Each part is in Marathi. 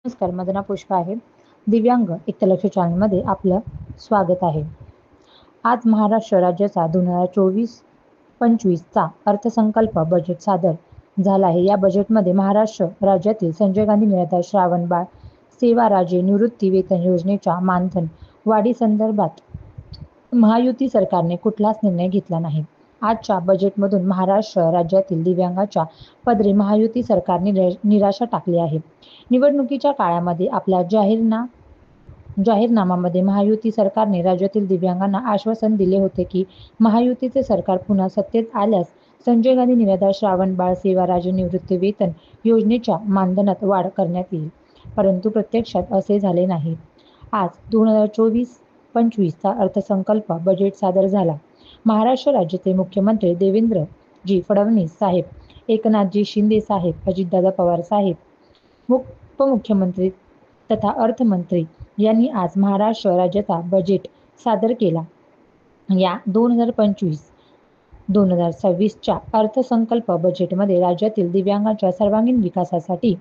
नमस्कार, माझं नाव पुष्पा आहे. दिव्यांग एकलक्ष चॅनलमध्ये आपलं स्वागत आहे. आज महाराष्ट्र राज्याचा 2024-25चा अर्थसंकल्प बजेट सादर झाला आहे. या बजेटमध्ये महाराष्ट्र राज्यातील संजय गांधी निराधार श्रावणबाळ सेवा राज्य निवृत्ती वेतन योजनेच्या मानधन वाढीसंदर्भात महायुती सरकारने कुठलाच निर्णय घेतला नाही. आजच्या बजेटमधून महाराष्ट्र राज्यातील दिव्यांगाच्या पदरी महायुती सरकारने निराशा टाकली आहे. निवडणुकीच्या काळामध्ये आपल्या जाहीरनाम्यामध्ये महायुती सरकारने राज्यातील दिव्यांगांना आश्वासन दिले होते की महायुतीचे सरकार पुन्हा सत्तेत आल्यास संजय गांधी निराधार श्रावणबाळ सेवा राज्य निवृत्ती वेतन योजनेच्या मानधनात वाढ करण्यात येईल. परंतु प्रत्यक्षात असे झाले नाही. आज 2024-25चा अर्थसंकल्प बजेट सादर झाला. महाराष्ट्र राज्याचे मुख्यमंत्री देवेंद्रजी फडणवीस साहेब, एकनाथजी शिंदे साहेब, अजितदादा पवार साहेब, उपमुख्यमंत्री तथा अर्थमंत्री यांनी आज महाराष्ट्र राज्याचा बजेट सादर केला. या 2025-2026च्या अर्थसंकल्प बजेटमध्ये राज्यातील दिव्यांगांच्या सर्वांगीण विकासासाठी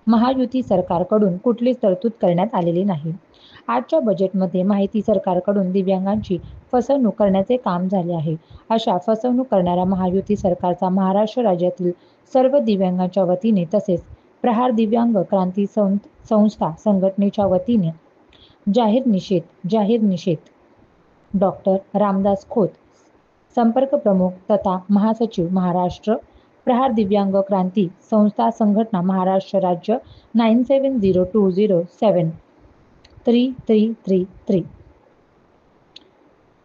महायुती सरकारकडून कुठलीच तरतूद करण्यात आलेली नाही. आजच्या बजेटमध्ये माहिती सरकारकडून दिव्यांगांची फसवणूक करण्याचे काम झाले आहे. अशा फसवणूक करणाऱ्या महायुती सरकारचा महाराष्ट्र राज्यातील सर्व दिव्यांगांच्या वतीने तसेच प्रहार दिव्यांग क्रांती संस्था संघटनेच्या वतीने जाहीर निषेध. डॉक्टर रामदास खोत, संपर्क प्रमुख तथा महासचिव, महाराष्ट्र प्रहार दिव्यांग क्रांती संस्था संघटना, महाराष्ट्र राज्य 9702073333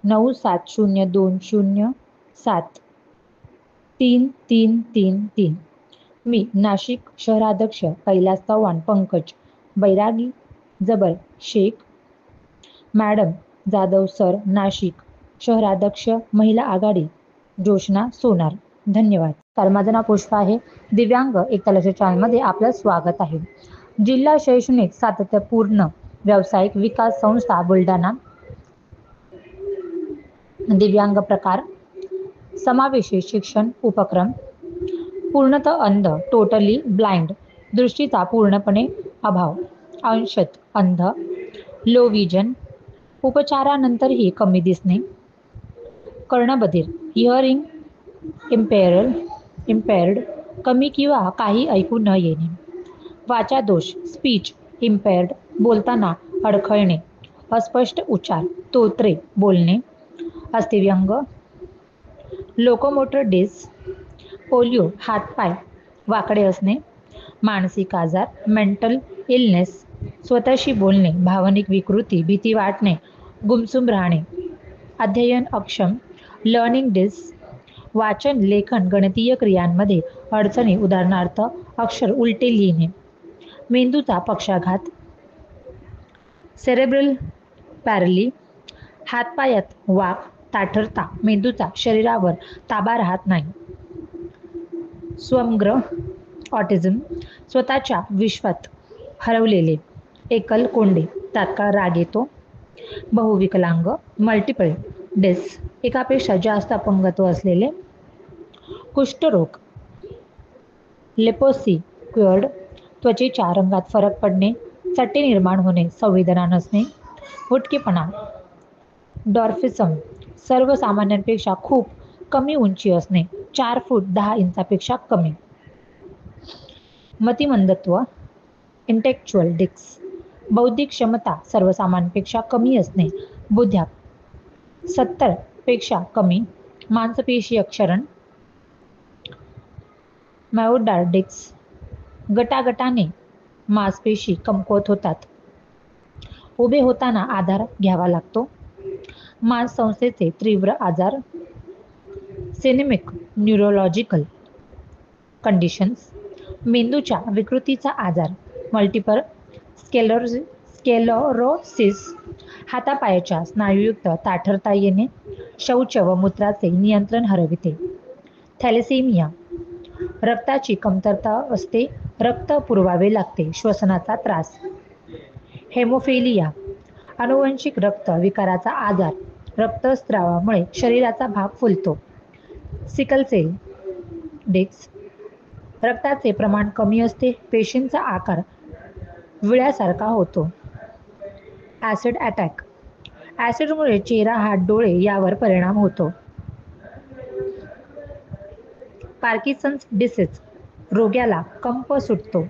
9702073333. मी नाशिक शहराध्यक्ष कैलास चव्हाण, पंकज बैरागी, जबर शेख, मॅडम जाधव सर, नाशिक शहराध्यक्ष महिला आघाडी जोशना सोनार. धन्यवाद. तर माझं नाव पुष्पा आहे. दिव्यांग एकलक्ष चॅनलमध्ये आपलं स्वागत आहे. जिल्हा शैक्षणिक सातत्यपूर्ण व्यावसायिक विकास संस्था बुलढाणा दिव्यांग प्रकार समावेशी शिक्षण उपक्रम पूर्णतः अंध, टोटली ब्लाइंड, दृष्टीचा पूर्णपणे अभाव, अंशतः अंध, लो विजन, उपचारानंतरही कमी दिसणे, कर्णबधिर, हिअरिंग इम्पेअर्ड, कमी किंवा काही ऐकू न येणे, वाचादोष, स्पीच इम्पेअर्ड, बोलताना अडखळणे, अस्पष्ट उच्चार, तोत्रे बोलणे, अस्थिव्यंग, लोकोमोटर डिस, पोलिओ, हातपाय वाकडे असणे, मानसिक आजार, मेंटल इलनेस, स्वतःशी बोलणे, भावनिक विकृती, भीती वाटणे, गुमसुम राहणे, अध्ययन अक्षम, लर्निंग डिस, वाचन, लेखन, गणितीय क्रियांमध्ये अडचणी, उदाहरणार्थ अक्षर उलटे लिहिणे, मेंदूचा पक्षाघात, सेरेब्रल पॅरली, हातपायात वाक, ताठरता, मेंदूचा शरीरावर ताबा राहत नाही, स्वमग्र, ऑटिझम, स्वतःच्या विश्वात हरवलेले, एकल कोंडे, तात्काळ राग येतो, बहुविकलांग, मल्टिपल डिस, एकापेक्षा जास्त अपंगत्व असलेले, कुष्ठरोग, लेप्रोसी, क्युअर्ड, त्वचेच्या रंगात फरक पडणे, चट्टे निर्माण होणे, संवेदना नसणे, हुटकेपणा, डॉर्फिसम, सर्वसामान्यांपेक्षा खूप कमी उंची असणे, 4 फूट 10 इंचापेक्षा कमी, मतिमंदत्व, इंटेलेक्चुअल डिक्स, बौद्धिक क्षमता सर्वसामान्यांपेक्षा कमी असणे, बुद्ध्या 70 पेक्षा कमी, मांसपेशी क्षरण, मायोडार्डिक्स, गटागटाने मांसपेशी कमकुवत होतात, उभे होताना आधार घ्यावा लागतो, मांससंस्थेचे तीव्र आजार, सिनेमिक न्यूरोलॉजिकल कंडिशन्स, मेंदूच्या विकृतीचा आजार, मल्टिपल स्क्लेरोसिस, हातापायाच्या स्नायूयुक्त ताठरता येणे, शौच व मूत्राचे नियंत्रण हरविते, थॅलेसेमिया, रक्ताची कमतरता असते, रक्त पुरवावे लागते, श्वसनाचा त्रास, हेमोफिलिया, अनुवंशिक रक्त विकाराचा आजार, रक्तस्रावामुळे शरीराचा भाग फुलतो, सिकल सेल डिक्स, रक्ताचे प्रमाण कमी असते, पेशींचा आकार विळ्यासारखा होतो. Acid attack. ॲसिडमुळे चेहरा, हात, डोळे यावर परिणाम होतो. Parkinson's disease. रोग्याला कंप सुटतो.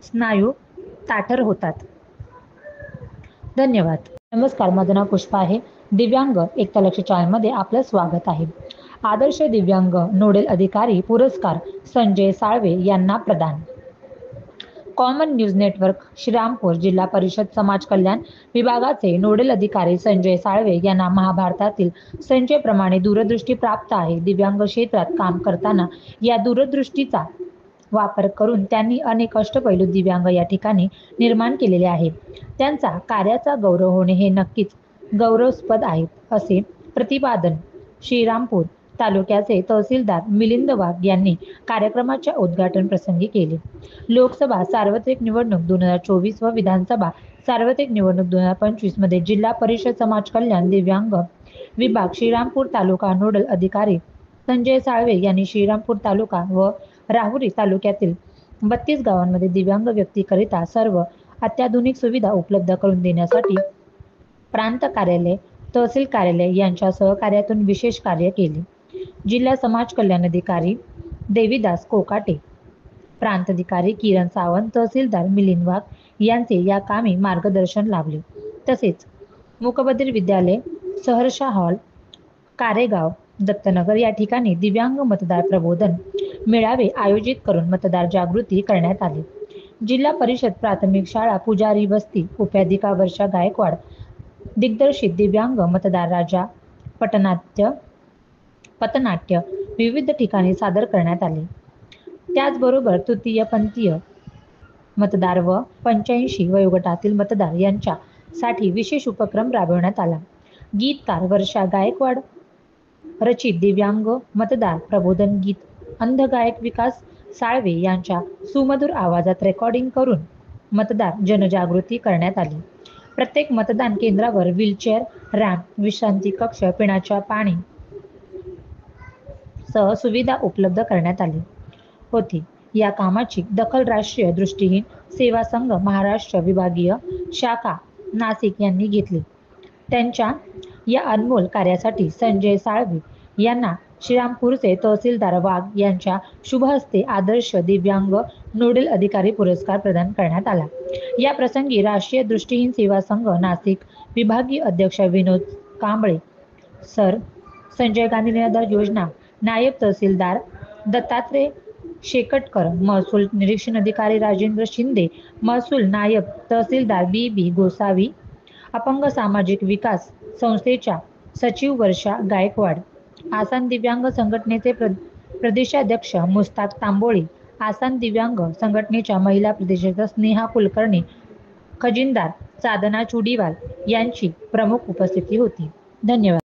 स्नायू ताठर होतात. धन्यवाद. नमस्कार, माझं नाव पुष्पा आहे. दिव्यांग एकता लक्ष चॅनलमध्ये आपलं स्वागत आहे. आदर्श दिव्यांग नोडल अधिकारी पुरस्कार संजय साळवे यांना प्रदान. कॉमन न्यूज नेटवर्क श्रीरामपूर जिल्हा परिषद समाज कल्याण विभागाचे नोडल अधिकारी संजय साळवे यांना महाभारतातील संजयप्रमाणे दूरदृष्टी प्राप्त आहे. दिव्यांग क्षेत्रात काम करताना या दूरदृष्टीचा वापर करून त्यांनी अनेक अष्टपैलू दिव्यांग या ठिकाणी निर्माण केलेले आहे. त्यांचा कार्याचा गौरव होणे हे नक्कीच गौरवास्पद आहे, असे प्रतिपादन श्रीरामपूर तालुक्याचे तहसीलदार मिलिंद वाघ यांनी कार्यक्रमाच्या उद्घाटन प्रसंगी केले. लोकसभा सार्वत्रिक निवडणूक 2024 व विधानसभा सार्वत्रिक निवडणूक 2025 मध्ये जिल्हा परिषद समाज कल्याण दिव्यांग विभाग श्रीरामपूर तालुका नोडल अधिकारी संजय साळवे यांनी श्रीरामपूर तालुका व राहुरी तालुक्यातील 32 गावांमध्ये दिव्यांग व्यक्तीकरिता सर्व अत्याधुनिक सुविधा उपलब्ध करून देण्यासाठी प्रांत कार्यालय, तहसील कार्यालय यांच्या सहकार्यातून विशेष कार्य केले. जिल्हा समाज कल्याण अधिकारी देवीदास कोकाटे, प्रांत अधिकारी किरण सावंत, तहसीलदार मिलिंद वाघ यांचे या कामी मार्गदर्शन लाभले. तसेच मूकबधिर विद्यालय, सहर्षा हॉल, कारेगाव, दत्तनगर या ठिकाणी दिव्यांग मतदार प्रबोधन मेळावे आयोजित करून मतदार जागृती करण्यात आली. जिल्हा परिषद प्राथमिक शाळा पुजारी वस्ती उपाध्यापिका वर्षा गायकवाड दिग्दर्शित दिव्यांग मतदार राजा पथनाट्य विविध ठिकाणी सादर करण्यात आले. त्याचबरोबर तृतीयपंथीय मतदार व 85 वयोगटातील मतदार यांच्यासाठी विशेष उपक्रम राबवण्यात आला. गीतकार वर्षा गायकवाड रचित दिव्यांग मतदार प्रबोधन गीत अंध गायक विकास साळवे यांच्या सुमधुर आवाजात रेकॉर्डिंग करून मतदार जनजागृती करण्यात आली. प्रत्येक मतदान केंद्रावर व्हीलचेअर, रॅम्प, विश्रांती कक्ष, पिण्याच्या पाणी सह सुविधा उपलब्ध करण्यात आली होती. या कामाची दखल राष्ट्रीय दृष्टिहीन सेवा संघ महाराष्ट्र विभागीय शाखा नाशिक यांनी घेतली. त्यांच्या या अनमोल कार्यासाठी संजय साळवे यांना श्रीरामपूरचे तहसीलदार वाघ यांच्या शुभ हस्ते आदर्श दिव्यांग नोडल अधिकारी पुरस्कार प्रदान करण्यात आला. या प्रसंगी राष्ट्रीय दृष्टिहीन सेवा संघ नाशिक विभागीय अध्यक्ष विनोद कांबळे सर, संजय गांधी निराधार योजना नायब तहसीलदार दत्तात्रय शेकटकर, महसूल निरीक्षण अधिकारी राजेंद्र शिंदे, महसूल नायब तहसीलदार बी गोसावी, अपंग सामाजिक विकास संस्थेच्या सचिव वर्षा गायकवाड, आसाम दिव्यांग संघटनेचे प्रदेशाध्यक्ष मुस्ताक तांबोळी, आसाम दिव्यांग संघटनेच्या महिला प्रदेशाध्यक्ष स्नेहा कुलकर्णी, खजिनदार साधना चुडीवाल यांची प्रमुख उपस्थिती होती. धन्यवाद.